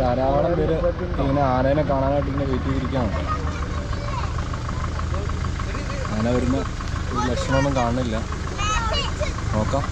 ധാരാളം പേര് ഇങ്ങനെ ആനേനെ കാണാനായിട്ട് ഇങ്ങനെ വെയിറ്റ് ചെയ്തിരിക്കുകയാണ്. ആന വരുന്ന ഒരു ലക്ഷണമൊന്നും കാണുന്നില്ല. നോക്കാം.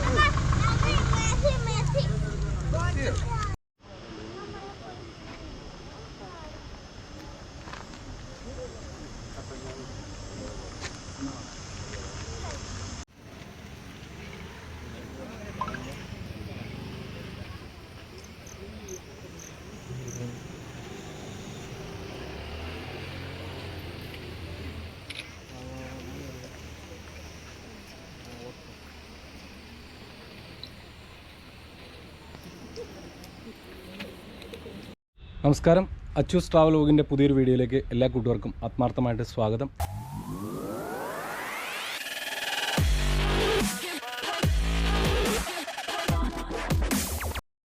നമസ്കാരം. അച്ചൂസ് ട്രാവൽ വ്ലോഗിൻ്റെ പുതിയൊരു വീഡിയോയിലേക്ക് എല്ലാ കൂട്ടുകാർക്കും ആത്മാർത്ഥമായിട്ട് സ്വാഗതം.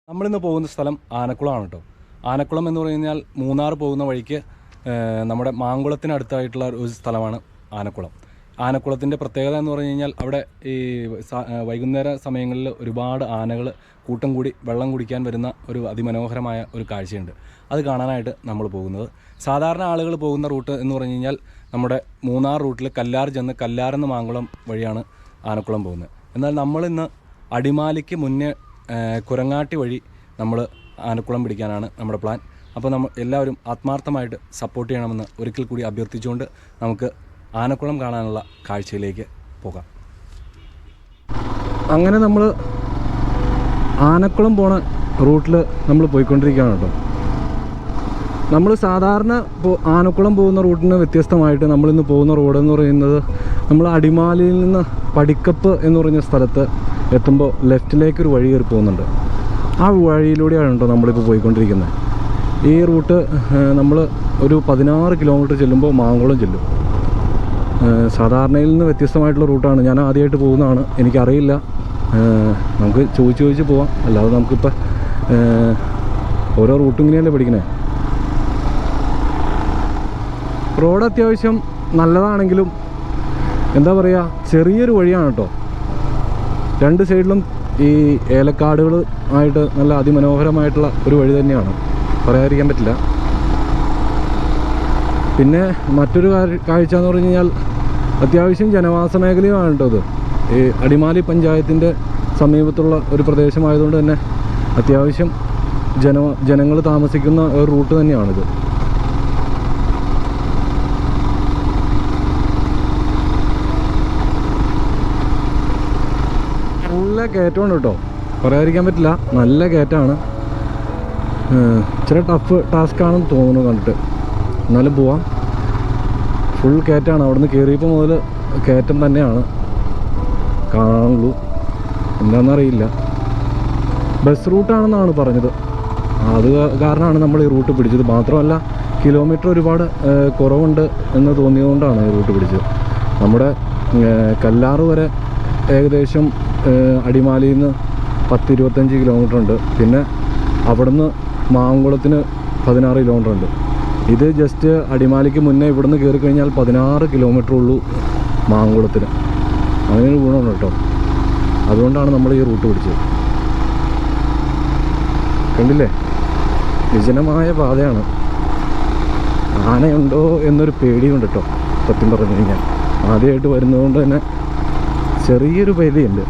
നമ്മളിന്ന് പോകുന്ന സ്ഥലം ആനക്കുളമാണ് കേട്ടോ. ആനക്കുളം എന്ന് പറഞ്ഞു കഴിഞ്ഞാൽ മൂന്നാർ പോകുന്ന വഴിക്ക് നമ്മുടെ മാങ്കുളത്തിനടുത്തായിട്ടുള്ള ഒരു സ്ഥലമാണ് ആനക്കുളം. ആനക്കുളത്തിൻ്റെ പ്രത്യേകത എന്ന് പറഞ്ഞു കഴിഞ്ഞാൽ അവിടെ ഈ വൈകുന്നേര സമയങ്ങളിൽ ഒരുപാട് ആനകൾ കൂട്ടം കൂടി വെള്ളം കുടിക്കാൻ വരുന്ന ഒരു അതിമനോഹരമായ ഒരു കാഴ്ചയുണ്ട്. അത് കാണാനായിട്ട് നമ്മൾ പോകുന്നത്. സാധാരണ ആളുകൾ പോകുന്ന റൂട്ട് എന്ന് പറഞ്ഞു കഴിഞ്ഞാൽ നമ്മുടെ മൂന്നാർ റൂട്ടിൽ കല്ലാർ ചെന്ന് കല്ലാറിന്ന് മാങ്കുളം വഴിയാണ് ആനക്കുളം പോകുന്നത്. എന്നാൽ നമ്മളിന്ന് അടിമാലിക്ക് മുന്നേ കുരങ്ങാട്ടി വഴി നമ്മൾ ആനക്കുളം പിടിക്കാനാണ് നമ്മുടെ പ്ലാൻ. അപ്പോൾ നമ്മൾ എല്ലാവരും ആത്മാർത്ഥമായിട്ട് സപ്പോർട്ട് ചെയ്യണമെന്ന് ഒരിക്കൽ കൂടി അഭ്യർത്ഥിച്ചുകൊണ്ട് നമുക്ക് ആനക്കുളം കാണാനുള്ള കാഴ്ചയിലേക്ക് പോകാം. അങ്ങനെ നമ്മൾ ആനക്കുളം പോണ റൂട്ടിൽ നമ്മൾ പോയിക്കൊണ്ടിരിക്കുകയാണ് കേട്ടോ. നമ്മൾ സാധാരണ ആനക്കുളം പോകുന്ന റൂട്ടിന് വ്യത്യസ്തമായിട്ട് നമ്മളിന്ന് പോകുന്ന റോഡെന്ന് പറയുന്നത് നമ്മൾ അടിമാലിയിൽ നിന്ന് പടിക്കപ്പ് എന്ന് പറഞ്ഞ സ്ഥലത്ത് എത്തുമ്പോൾ ലെഫ്റ്റിലേക്കൊരു വഴി കയറി പോകുന്നുണ്ട്. ആ വഴിയിലൂടെയാണ് കേട്ടോ നമ്മളിപ്പോൾ പോയിക്കൊണ്ടിരിക്കുന്നത്. ഈ റൂട്ട് നമ്മൾ ഒരു 16 കിലോമീറ്റർ ചെല്ലുമ്പോൾ മാങ്കുളം ചെല്ലും. സാധാരണയിൽ നിന്ന് വ്യത്യസ്തമായിട്ടുള്ള റൂട്ടാണ്. ഞാൻ ആദ്യമായിട്ട് പോകുന്നതാണ്, എനിക്കറിയില്ല. നമുക്ക് ചോദിച്ച് പോവാം. അല്ലാതെ നമുക്കിപ്പോൾ ഓരോ റൂട്ടും ഇങ്ങനെയല്ലേ പഠിക്കണേ. റോഡ് അത്യാവശ്യം നല്ലതാണെങ്കിലും എന്താ പറയുക, ചെറിയൊരു വഴിയാണ് കേട്ടോ. രണ്ട് സൈഡിലും ഈ ഏലക്കാടുകൾ ആയിട്ട് നല്ല അതിമനോഹരമായിട്ടുള്ള ഒരു വഴി തന്നെയാണ്, പറയാതിരിക്കാൻ പറ്റില്ല. പിന്നെ മറ്റൊരു കാഴ്ച എന്ന് പറഞ്ഞു കഴിഞ്ഞാൽ അത്യാവശ്യം ജനവാസ മേഖലയുമാണ് കേട്ടോ ഇത്. ഈ അടിമാലി പഞ്ചായത്തിൻ്റെ സമീപത്തുള്ള ഒരു പ്രദേശമായതുകൊണ്ട് തന്നെ അത്യാവശ്യം ജനങ്ങൾ താമസിക്കുന്ന ഒരു റൂട്ട് തന്നെയാണിത്. നല്ല കയറ്റമാണ് കേട്ടോ, പറയാതിരിക്കാൻ പറ്റില്ല. നല്ല കയറ്റമാണ്. ഇച്ചിരി ടഫ് ടാസ്ക്കാണെന്ന് തോന്നുന്നു കണ്ടിട്ട്. എന്നാലും പോവാം. ഫുൾ കയറ്റാണ്. അവിടുന്ന് കയറിയപ്പോൾ മുതൽ കയറ്റം തന്നെയാണ് കാണുള്ളൂ. എന്താണെന്നറിയില്ല. ബസ് റൂട്ടാണെന്നാണ് പറഞ്ഞത്. അത് കാരണമാണ് നമ്മൾ ഈ റൂട്ട് പിടിച്ചത്. മാത്രമല്ല കിലോമീറ്റർ ഒരുപാട് കുറവുണ്ട് എന്ന് തോന്നിയതുകൊണ്ടാണ് ഈ റൂട്ട് പിടിച്ചത്. നമ്മുടെ കല്ലാറ് വരെ ഏകദേശം അടിമാലിയിൽ നിന്ന് 10-25 കിലോമീറ്റർ ഉണ്ട്. പിന്നെ അവിടുന്ന് മാങ്കുളത്തിന് 16 കിലോമീറ്റർ ഉണ്ട്. ഇത് ജസ്റ്റ് അടിമാലിക്ക് മുന്നേ ഇവിടുന്ന് കയറി കഴിഞ്ഞാൽ 16 കിലോമീറ്റർ ഉള്ളൂ മാങ്കുളത്തിന്. അങ്ങനെയൊരു ഗുണമുണ്ട് കേട്ടോ. അതുകൊണ്ടാണ് നമ്മൾ ഈ റൂട്ട് പിടിച്ചത്. കണ്ടില്ലേ, വിജനമായ പാതയാണ്. ആനയുണ്ടോ എന്നൊരു പേടിയുണ്ട് കേട്ടോ സത്യം പറഞ്ഞു കഴിഞ്ഞാൽ. ആദ്യമായിട്ട് വരുന്നതുകൊണ്ട് തന്നെ ചെറിയൊരു പേടിയുണ്ട്.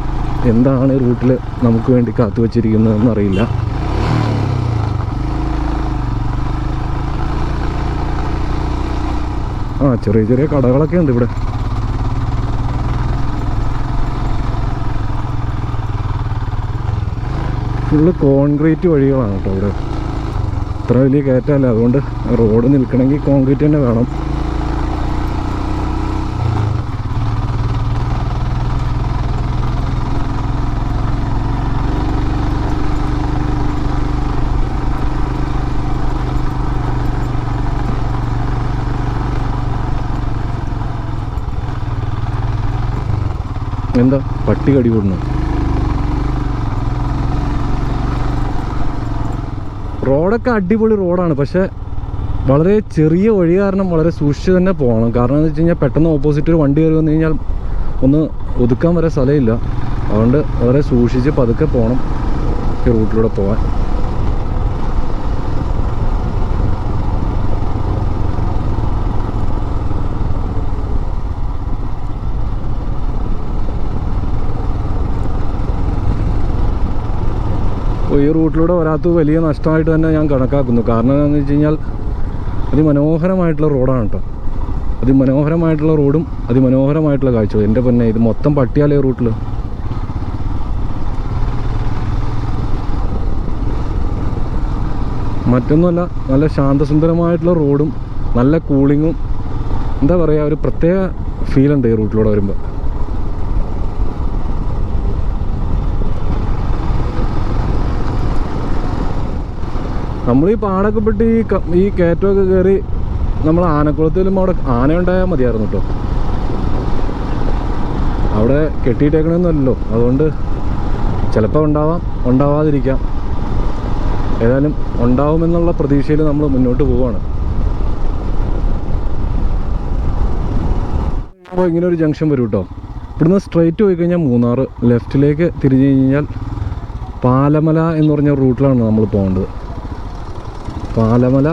എന്താണ് ഈ റൂട്ടിൽ നമുക്ക് വേണ്ടി കാത്തു വച്ചിരിക്കുന്നതെന്ന് അറിയില്ല. ചെറിയ ചെറിയ കടകളൊക്കെ ഉണ്ട് ഇവിടെ. ഫുള്ള് കോൺക്രീറ്റ് വഴികളാണ് കേട്ടോ ഇവിടെ. അത്ര വലിയ കയറ്റമല്ല, അതുകൊണ്ട് റോഡ് നിൽക്കണമെങ്കിൽ കോൺക്രീറ്റ് തന്നെ വേണം. എന്താ പട്ടി കടി കൂടുന്നു? റോഡൊക്കെ അടിപൊളി റോഡാണ്, പക്ഷെ വളരെ ചെറിയ വഴി കാരണം വളരെ സൂക്ഷിച്ച് തന്നെ പോകണം. കാരണം എന്ന് വെച്ച് കഴിഞ്ഞാൽ പെട്ടെന്ന് ഓപ്പോസിറ്റ് ഒരു വണ്ടി കയറി വന്നു കഴിഞ്ഞാൽ ഒന്ന് ഒതുക്കാൻ വരെ സ്ഥലമില്ല. അതുകൊണ്ട് വളരെ സൂക്ഷിച്ച് പതുക്കെ പോകണം ഈ റൂട്ടിലൂടെ പോകാൻ. അപ്പോൾ ഈ റൂട്ടിലൂടെ വരാത്തത് വലിയ നഷ്ടമായിട്ട് തന്നെ ഞാൻ കണക്കാക്കുന്നു. കാരണം എന്താണെന്ന് വെച്ച് കഴിഞ്ഞാൽ അതിമനോഹരമായിട്ടുള്ള റോഡാണ് കേട്ടോ. അതിമനോഹരമായിട്ടുള്ള റോഡും അതിമനോഹരമായിട്ടുള്ള കാഴ്ചകളും. എൻ്റെ പൊന്നെ, ഇത് മൊത്തം പട്ടിയാലേ റൂട്ടിൽ. മറ്റൊന്നുമല്ല, നല്ല ശാന്തസുന്ദരമായിട്ടുള്ള റോഡും നല്ല കൂളിങ്ങും, എന്താ പറയുക, ഒരു പ്രത്യേക ഫീലുണ്ട് ഈ റൂട്ടിലൂടെ വരുമ്പോൾ. നമ്മൾ ഈ പാടൊക്കെ പെട്ട് ഈ കയറ്റമൊക്കെ കയറി നമ്മൾ ആനക്കുളത്ത് വരുമ്പോൾ അവിടെ ആന ഉണ്ടായാൽ മതിയായിരുന്നു കേട്ടോ. അവിടെ കെട്ടിയിട്ടേക്കണമെന്നല്ലോ, അതുകൊണ്ട് ചിലപ്പോൾ ഉണ്ടാവാം, ഉണ്ടാവാതിരിക്കാം. ഏതായാലും ഉണ്ടാവുമെന്നുള്ള പ്രതീക്ഷയിൽ നമ്മൾ മുന്നോട്ട് പോവുകയാണ്. അപ്പോൾ ഇങ്ങനെ ഒരു ജംഗ്ഷൻ വരും കേട്ടോ. ഇവിടുന്ന് സ്ട്രെയിറ്റ് പോയി കഴിഞ്ഞാൽ മൂന്നാർ, ലെഫ്റ്റിലേക്ക് തിരിഞ്ഞു കഴിഞ്ഞാൽ പാലമല എന്ന് പറഞ്ഞ റൂട്ടിലാണ് നമ്മൾ പോകേണ്ടത്. പാലമല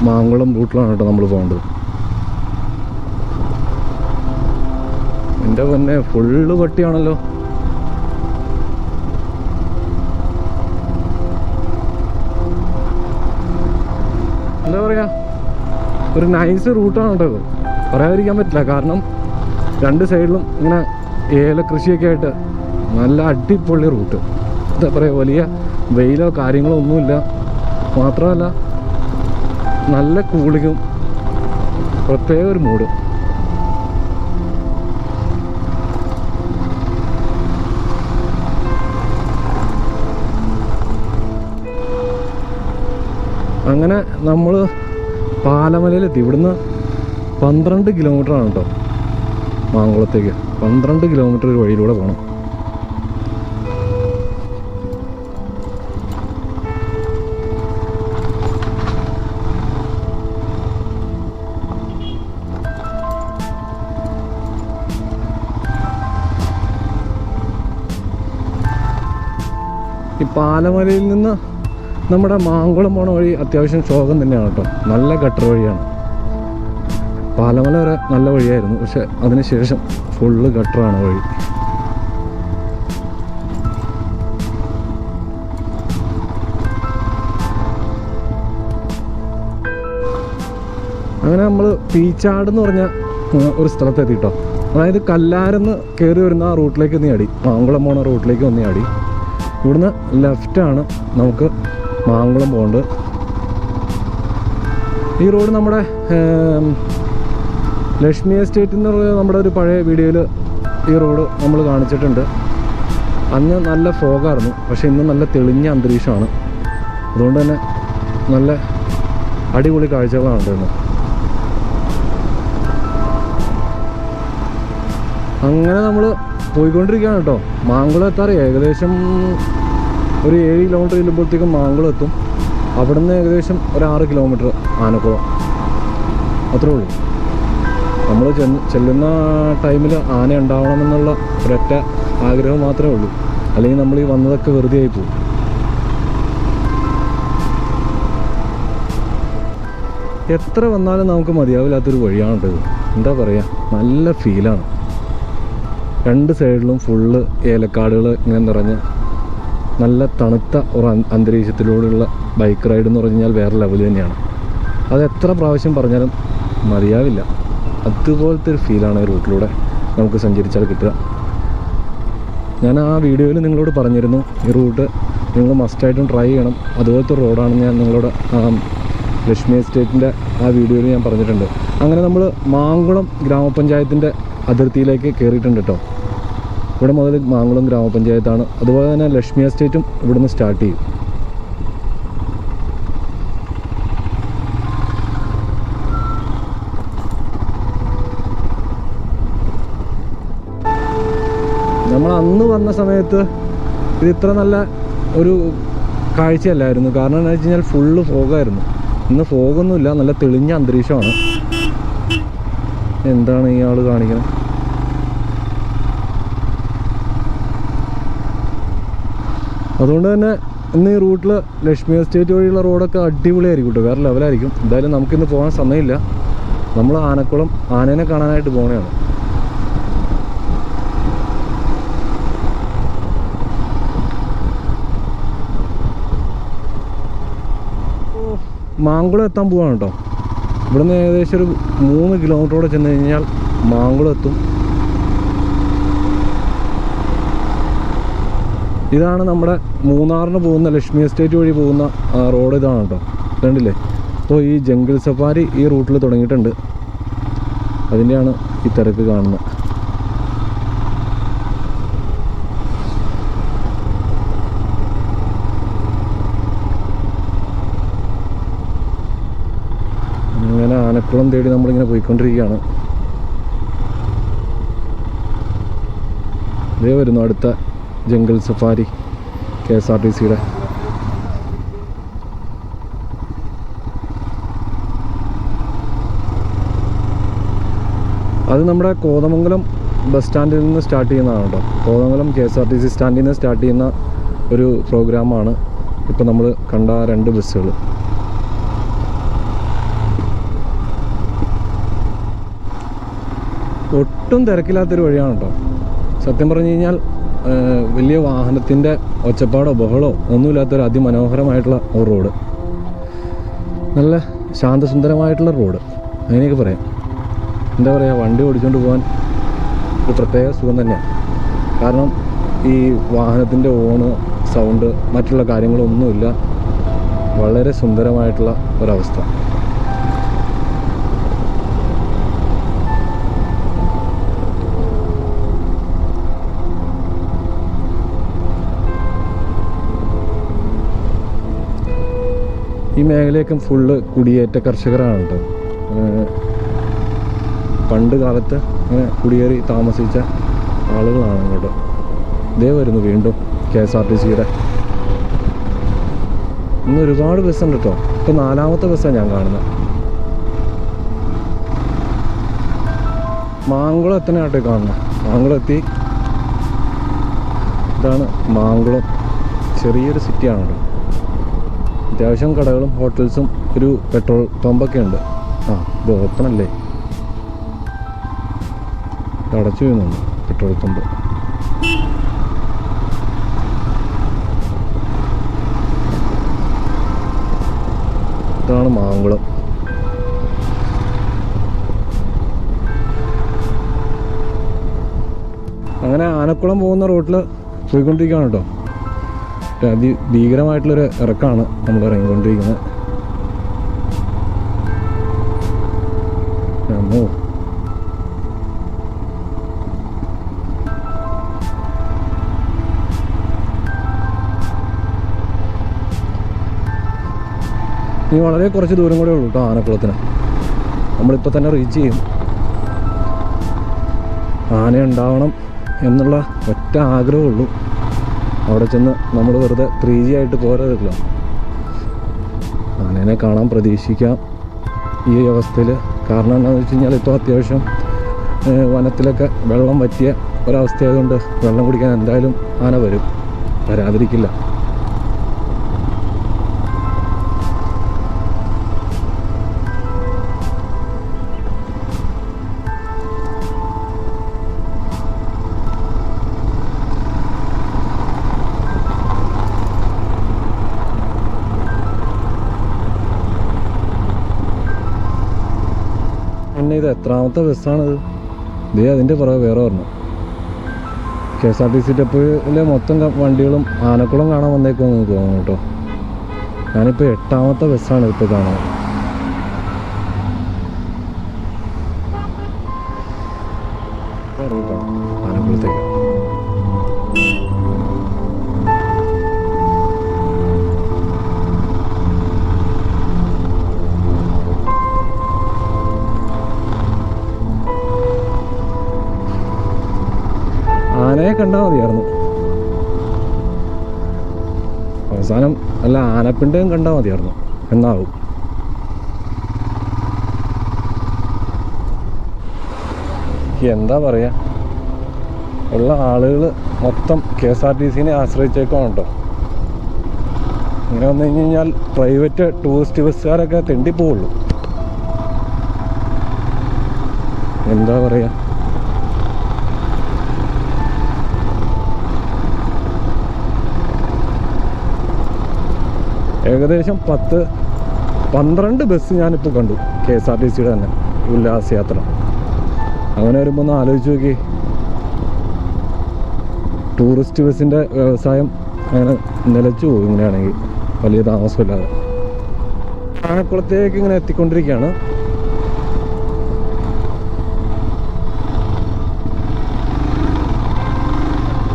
മാങ്കുളം റൂട്ടിലാണ് കേട്ടോ നമ്മൾ പോകേണ്ടത്. എൻ്റെ തന്നെ ഫുള്ള് പട്ടിയാണല്ലോ. എന്താ പറയുക, ഒരു നൈസ് റൂട്ടാണ് കേട്ടോ. പറയാതിരിക്കാൻ പറ്റില്ല. കാരണം രണ്ട് സൈഡിലും ഇങ്ങനെ ഏലകൃഷിയൊക്കെ ആയിട്ട് നല്ല അടിപൊളി റൂട്ട്. എന്താ പറയുക, വലിയ വെയിലോ കാര്യങ്ങളോ ഒന്നുമില്ല. മാത്രമല്ല നല്ല കൂളിങ്ങും പ്രത്യേക ഒരു മൂഡ്. അങ്ങനെ നമ്മൾ പാലമലയിലെത്തി. ഇവിടുന്ന് 12 കിലോമീറ്ററാണ് കേട്ടോ മാങ്കുളത്തേക്ക്. 12 കിലോമീറ്റർ ഒരു വഴിയിലൂടെ പോകണം. ഈ പാലമലയിൽ നിന്ന് നമ്മുടെ മാങ്കുളം പോണ വഴി അത്യാവശ്യം ശോകം തന്നെയാണ് കേട്ടോ. നല്ല ഗട്ടർ വഴിയാണ്. പാലമല വരെ നല്ല വഴിയായിരുന്നു, പക്ഷെ അതിനുശേഷം ഫുള്ള് ഗട്ടറാണ് വഴി. അങ്ങനെ നമ്മൾ പീച്ചാട് എന്ന് പറഞ്ഞ ഒരു സ്ഥലത്തെത്തി കേട്ടോ. അതായത് കല്ലാരെന്ന് കയറി വരുന്ന ആ റൂട്ടിലേക്ക് ഒന്ന് അടി, മാങ്കുളം പോണ റൂട്ടിലേക്ക് ഒന്ന് അടി. ഇവിടുന്ന് ലെഫ്റ്റാണ് നമുക്ക് മാങ്കുളം പോകേണ്ടത്. ഈ റോഡ് നമ്മുടെ ലക്ഷ്മി എസ്റ്റേറ്റ് എന്ന് പറയുന്ന നമ്മുടെ ഒരു പഴയ വീഡിയോയിൽ ഈ റോഡ് നമ്മൾ കാണിച്ചിട്ടുണ്ട്. അന്ന് നല്ല ഫോഗായിരുന്നു, പക്ഷേ ഇന്ന് നല്ല തെളിഞ്ഞ അന്തരീക്ഷമാണ്. അതുകൊണ്ട് തന്നെ നല്ല അടിപൊളി കാഴ്ചകളാണ് ഇന്ന്. അങ്ങനെ നമ്മൾ പോയിക്കൊണ്ടിരിക്കുകയാണ് കേട്ടോ. മാങ്കുളം എത്താറ് ഏകദേശം ഒരു 7 കിലോമീറ്റർ ചെല്ലുമ്പോഴത്തേക്കും മാങ്കുളം എത്തും. അവിടെ നിന്ന് ഏകദേശം ഒരു 6 കിലോമീറ്റർ ആനക്കുളം, അത്രേ ഉള്ളൂ. നമ്മൾ ചെല്ലുന്ന ടൈമിൽ ആന ഉണ്ടാവണമെന്നുള്ള ഒരൊറ്റ ആഗ്രഹം മാത്രമേ ഉള്ളൂ. അല്ലെങ്കിൽ നമ്മൾ ഈ വന്നതൊക്കെ വെറുതെ ആയി പോകും. എത്ര വന്നാലും നമുക്ക് മതിയാവില്ലാത്തൊരു വഴിയാണ് ഇത്. എന്താ പറയുക, നല്ല ഫീലാണ്. രണ്ട് സൈഡിലും ഫുള്ള് ഏലക്കാടുകൾ ഇങ്ങനെ നിറഞ്ഞ് നല്ല തണുത്ത ഒരു അന്തരീക്ഷത്തിലൂടെയുള്ള ബൈക്ക് റൈഡ് എന്ന് പറഞ്ഞാൽ വേറെ ലെവൽ തന്നെയാണ്. അത് എത്ര പ്രാവശ്യം പറഞ്ഞാലും മതിയാവില്ല. അതുപോലത്തെ ഒരു ഫീലാണ് ഈ റൂട്ടിലൂടെ നമുക്ക് സഞ്ചരിച്ചാൽ കിട്ടുക. ഞാൻ ആ വീഡിയോയിൽ നിങ്ങളോട് പറഞ്ഞിരുന്നു, ഈ റൂട്ട് നിങ്ങൾ മസ്റ്റായിട്ടും ട്രൈ ചെയ്യണം. അതുപോലത്തെ റോഡാണെന്ന് ഞാൻ നിങ്ങളോട് ലക്ഷ്മി എസ്റ്റേറ്റിൻ്റെ ആ വീഡിയോയിൽ ഞാൻ പറഞ്ഞിട്ടുണ്ട്. അങ്ങനെ നമ്മൾ മാങ്കുളം ഗ്രാമപഞ്ചായത്തിൻ്റെ അതിർത്തിയിലേക്ക് കയറിയിട്ടുണ്ട് കേട്ടോ. ഇവിടെ മുതൽ മാങ്കുളം ഗ്രാമപഞ്ചായത്താണ്. അതുപോലെ തന്നെ ലക്ഷ്മി എസ്റ്റേറ്റും ഇവിടുന്ന് സ്റ്റാർട്ട് ചെയ്യും. നമ്മൾ അന്ന് വന്ന സമയത്ത് ഇത് ഇത്ര നല്ല ഒരു കാഴ്ചയല്ലായിരുന്നു. കാരണം എന്താ വെച്ച് കഴിഞ്ഞാൽ ഫുള്ള് ഫോഗായിരുന്നു. ഇന്ന് ഫോഗൊന്നുമില്ല, നല്ല തെളിഞ്ഞ അന്തരീക്ഷമാണ്. എന്താണ് ഇയാൾ കാണിക്കുന്നത്? അതുകൊണ്ട് തന്നെ ഇന്ന് ഈ റൂട്ടിൽ ലക്ഷ്മി എസ്റ്റേറ്റ് വഴിയുള്ള റോഡൊക്കെ അടിപൊളിയായിരിക്കും കേട്ടോ, വേറെ ലെവലായിരിക്കും. എന്തായാലും നമുക്കിന്ന് പോകാൻ സമയമില്ല. നമ്മൾ ആനക്കുളം ആനേനെ കാണാനായിട്ട് പോകണതാണ്. മാങ്കുളം എത്താൻ പോവാണ് കേട്ടോ. ഇവിടുന്ന് ഏകദേശം ഒരു 3 കിലോമീറ്ററോടെ ചെന്ന് കഴിഞ്ഞാൽ മാങ്കുളം എത്തും. ഇതാണ് നമ്മുടെ മൂന്നാറിന് പോകുന്ന ലക്ഷ്മി എസ്റ്റേറ്റ് വഴി പോകുന്ന റോഡ്. ഇതാണ് കേട്ടോ, കണ്ടില്ലേ? അപ്പോൾ ഈ ജംഗിൾ സഫാരി ഈ റൂട്ടിൽ തുടങ്ങിയിട്ടുണ്ട്. അതിൻ്റെയാണ് ഈ തിരക്ക് കാണുന്നത്. അങ്ങനെ ആനക്കുളം തേടി നമ്മളിങ്ങനെ പോയിക്കൊണ്ടിരിക്കുകയാണ്. ഇതേ വരുന്നു അടുത്ത ജംഗിൾ സഫാരി KSRTCയുടെ. അത് നമ്മുടെ കോതമംഗലം ബസ് സ്റ്റാൻഡിൽ നിന്ന് സ്റ്റാർട്ട് ചെയ്യുന്നതാണ് കേട്ടോ. കോതമംഗലം KSRTC സ്റ്റാൻഡിൽ നിന്ന് സ്റ്റാർട്ട് ചെയ്യുന്ന ഒരു പ്രോഗ്രാമാണ് ഇപ്പോൾ നമ്മൾ കണ്ട 2 ബസ്സുകൾ. ഒട്ടും തിരക്കില്ലാത്തൊരു വഴിയാണ് കേട്ടോ. സത്യം പറഞ്ഞു കഴിഞ്ഞാൽ വലിയ വാഹനത്തിൻ്റെ ഒച്ചപ്പാടോ ബഹളോ ഒന്നുമില്ലാത്തൊരു അതിമനോഹരമായിട്ടുള്ള ഒരു റോഡ്. നല്ല ശാന്തസുന്ദരമായിട്ടുള്ള റോഡ്, അങ്ങനെയൊക്കെ പറയാം. എന്താ പറയുക, വണ്ടി ഓടിച്ചുകൊണ്ട് പോകാൻ ഒരു പ്രത്യേക സുഖം തന്നെയാണ്. കാരണം ഈ വാഹനത്തിൻ്റെ ഓണ് സൗണ്ട് മറ്റുള്ള കാര്യങ്ങളൊന്നുമില്ല. വളരെ സുന്ദരമായിട്ടുള്ള ഒരവസ്ഥ. ഈ മേഖലയൊക്കെ ഫുള്ള് കുടിയേറ്റ കർഷകരാണ് കേട്ടോ. പണ്ട് കാലത്ത് അങ്ങനെ കുടിയേറി താമസിച്ച ആളുകളാണ് കേട്ടോ. ഇതേ വരുന്നു വീണ്ടും KSRTCയുടെ. ഇന്ന് ഒരുപാട് ബസ്സുണ്ട് കേട്ടോ. ഇപ്പോൾ 4ാമത്തെ ബസ്സാണ് ഞാൻ കാണുന്നത്. മാങ്കുളം എത്തനായിട്ടേ കാണുന്നത്. മാങ്കുളം എത്തി. ഇതാണ് മാങ്കുളം. ചെറിയൊരു സിറ്റിയാണ് കേട്ടോ. അത്യാവശ്യം കടകളും ഹോട്ടൽസും ഒരു പെട്രോൾ പമ്പൊക്കെ ഉണ്ട്. ഇത് ഓപ്പൺ അല്ലേ? അടച്ചു വീഴുന്നുണ്ട് പെട്രോൾ പമ്പ്. ഇതാണ് മാങ്കുളം. അങ്ങനെ ആനക്കുളം പോകുന്ന റൂട്ടിൽ പോയിക്കൊണ്ടിരിക്കുകയാണ് കേട്ടോ. അതിഭീകരമായിട്ടുള്ളൊരു ഇറക്കമാണ് നമ്മൾ ഇറങ്ങിക്കൊണ്ടിരിക്കുന്നത്. ഇനി വളരെ കുറച്ച് ദൂരം കൂടെ ഉള്ളൂ കേട്ടോ ആനക്കുളത്തിന്. നമ്മളിപ്പോൾ തന്നെ റീച്ച് ചെയ്യും. ആന ഉണ്ടാവണം എന്നുള്ള ഒറ്റ ആഗ്രഹമുള്ളൂ. അവിടെ ചെന്ന് നമ്മൾ വെറുതെ 3G ആയിട്ട് പോരല്ലോ. ആനേനെ കാണാൻ പ്രതീക്ഷിക്കാം ഈ അവസ്ഥയിൽ. കാരണം എന്താണെന്ന് വെച്ച് കഴിഞ്ഞാൽ ഇപ്പോൾ അത്യാവശ്യം വനത്തിലൊക്കെ വെള്ളം വറ്റിയ ഒരവസ്ഥയായതുകൊണ്ട് വെള്ളം കുടിക്കാൻ എന്തായാലും ആന വരും, വരാതിരിക്കില്ല. ഇത് എത്രാമത്തെ ബസ്സാണിത്? ഇതേ അതിൻ്റെ പുറകെ വേറെ പറഞ്ഞു. KSRTC ഡെപ്പോയിലെ മൊത്തം വണ്ടികളും ആനക്കുളം കാണാൻ വന്നേക്കുമെന്ന് തോന്നുന്നു കേട്ടോ. ഞാനിപ്പോൾ 8ാമത്തെ ബസ്സാണ് ഇപ്പോൾ കാണാൻ. ആനക്കുളത്തേക്ക് ആനയെ കണ്ടാൽ മതിയായിരുന്നു. അവസാനം അല്ല, ആനപ്പിണ്ടയും കണ്ടാൽ മതിയായിരുന്നു എന്നാവും. എന്താ പറയുക, ഉള്ള ആളുകൾ മൊത്തം KSRTCനെ ആശ്രയിച്ചേക്കാണ് കേട്ടോ. ഇങ്ങനെ വന്നു കഴിഞ്ഞാൽ പ്രൈവറ്റ് ടൂറിസ്റ്റ് ബസ്സുകാരൊക്കെ തെണ്ടിപ്പോവുള്ളൂ. എന്താ പറയുക, ഏകദേശം 10 12 ബസ് ഞാനിപ്പോൾ കണ്ടു, KSRTCയുടെ തന്നെ ഉല്ലാസയാത്ര. അങ്ങനെ വരുമ്പോൾ ഒന്ന് ആലോചിച്ച് നോക്കി, ടൂറിസ്റ്റ് ബസ്സിൻ്റെ വ്യവസായം അങ്ങനെ നിലച്ചു പോകും ഇങ്ങനെയാണെങ്കിൽ, വലിയ താമസമില്ലാതെ. ആനക്കുളത്തേക്ക് ഇങ്ങനെ എത്തിക്കൊണ്ടിരിക്കുകയാണ്.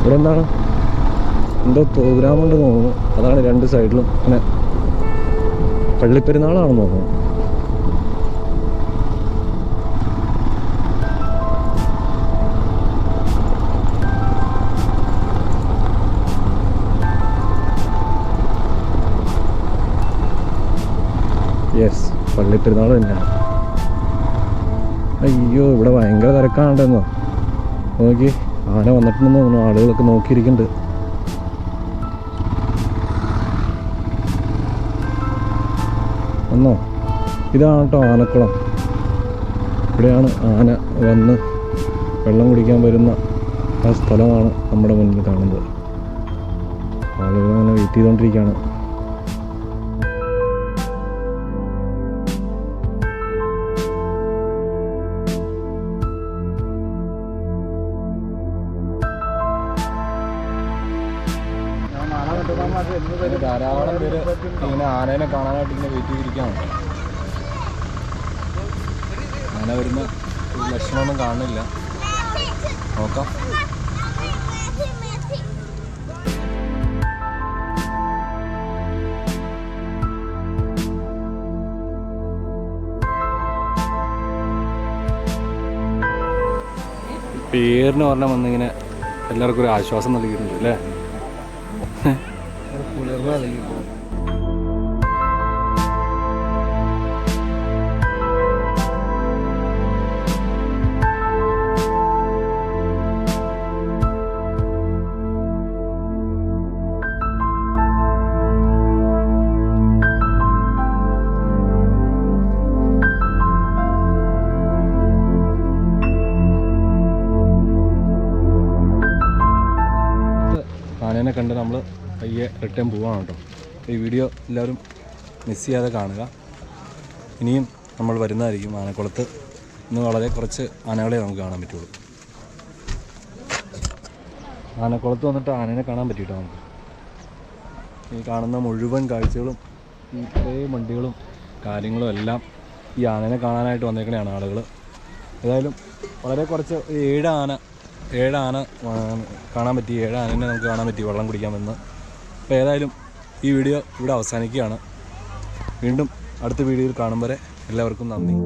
ഇവിടെ എന്താണ്, എന്തോ പ്രോഗ്രാം ഉണ്ടെന്ന് തോന്നുന്നു. അതാണ് രണ്ട് സൈഡിലും അങ്ങനെ പള്ളിപ്പെരുന്നാളാണെന്ന് തോന്നുന്നു. യെസ്, പള്ളിപ്പെരുന്നാൾ തന്നെയാണ്. അയ്യോ, ഇവിടെ ഭയങ്കര തിരക്കാണെന്നോ. നോക്കി, ആന വന്നിട്ടുണ്ടെന്ന് തോന്നുന്നു. ആളുകളൊക്കെ നോക്കിയിരിക്കുന്നുണ്ട്. എന്നോ ഇതാണ് കേട്ടോ ആനക്കുളം. ഇവിടെയാണ് ആന വന്ന് വെള്ളം കുടിക്കാൻ വരുന്ന ആ സ്ഥലമാണ് നമ്മുടെ മുന്നിൽ കാണുന്നത്. ആളുകൾ അങ്ങനെ വെയിറ്റ് ചെയ്തുകൊണ്ടിരിക്കുകയാണ്. ധാരാളം പേര് ഇങ്ങനെ ആനേനെ കാണാനായിട്ട് ഇങ്ങനെ വെയിറ്റ് ചെയ്തിരിക്കുകയാണ്. ആന വരുന്ന ലക്ഷണമൊന്നും കാണുന്നില്ല. നോക്കാം. പേരിന് പറഞ്ഞാൽ വന്നിങ്ങനെ എല്ലാവർക്കും ഒരു ആശ്വാസം നൽകിയിട്ടുണ്ട് അല്ലേ? ആനേനെ കണ്ട് നമ്മൾ പയ്യെ റിട്ടേൺ പോവാണ് കേട്ടോ. ഈ വീഡിയോ എല്ലാവരും മിസ് ചെയ്യാതെ കാണുക. ഇനിയും നമ്മൾ വരുന്നതായിരിക്കും ആനക്കുളത്ത്. ഇന്ന് വളരെ കുറച്ച് ആനകളെ നമുക്ക് കാണാൻ പറ്റുള്ളൂ. ആനക്കുളത്ത് വന്നിട്ട് ആനേനെ കാണാൻ പറ്റിയിട്ടോ നമുക്ക്. ഈ കാണുന്ന മുഴുവൻ കാഴ്ചകളും ഈ ഇത്രയും വണ്ടികളും കാര്യങ്ങളും എല്ലാം ഈ ആനേനെ കാണാനായിട്ട് വന്നേക്കണെയാണ് ആളുകൾ. ഏതായാലും വളരെ കുറച്ച് 7 ആന കാണാൻ പറ്റി. 7 ആനേനെ നമുക്ക് കാണാൻ പറ്റി വെള്ളം കുടിക്കാൻ വന്ന്. അപ്പോൾ ഏതായാലും ഈ വീഡിയോ ഇവിടെ അവസാനിക്കുകയാണ്. വീണ്ടും അടുത്ത വീഡിയോയിൽ കാണും വരെ എല്ലാവർക്കും നന്ദി.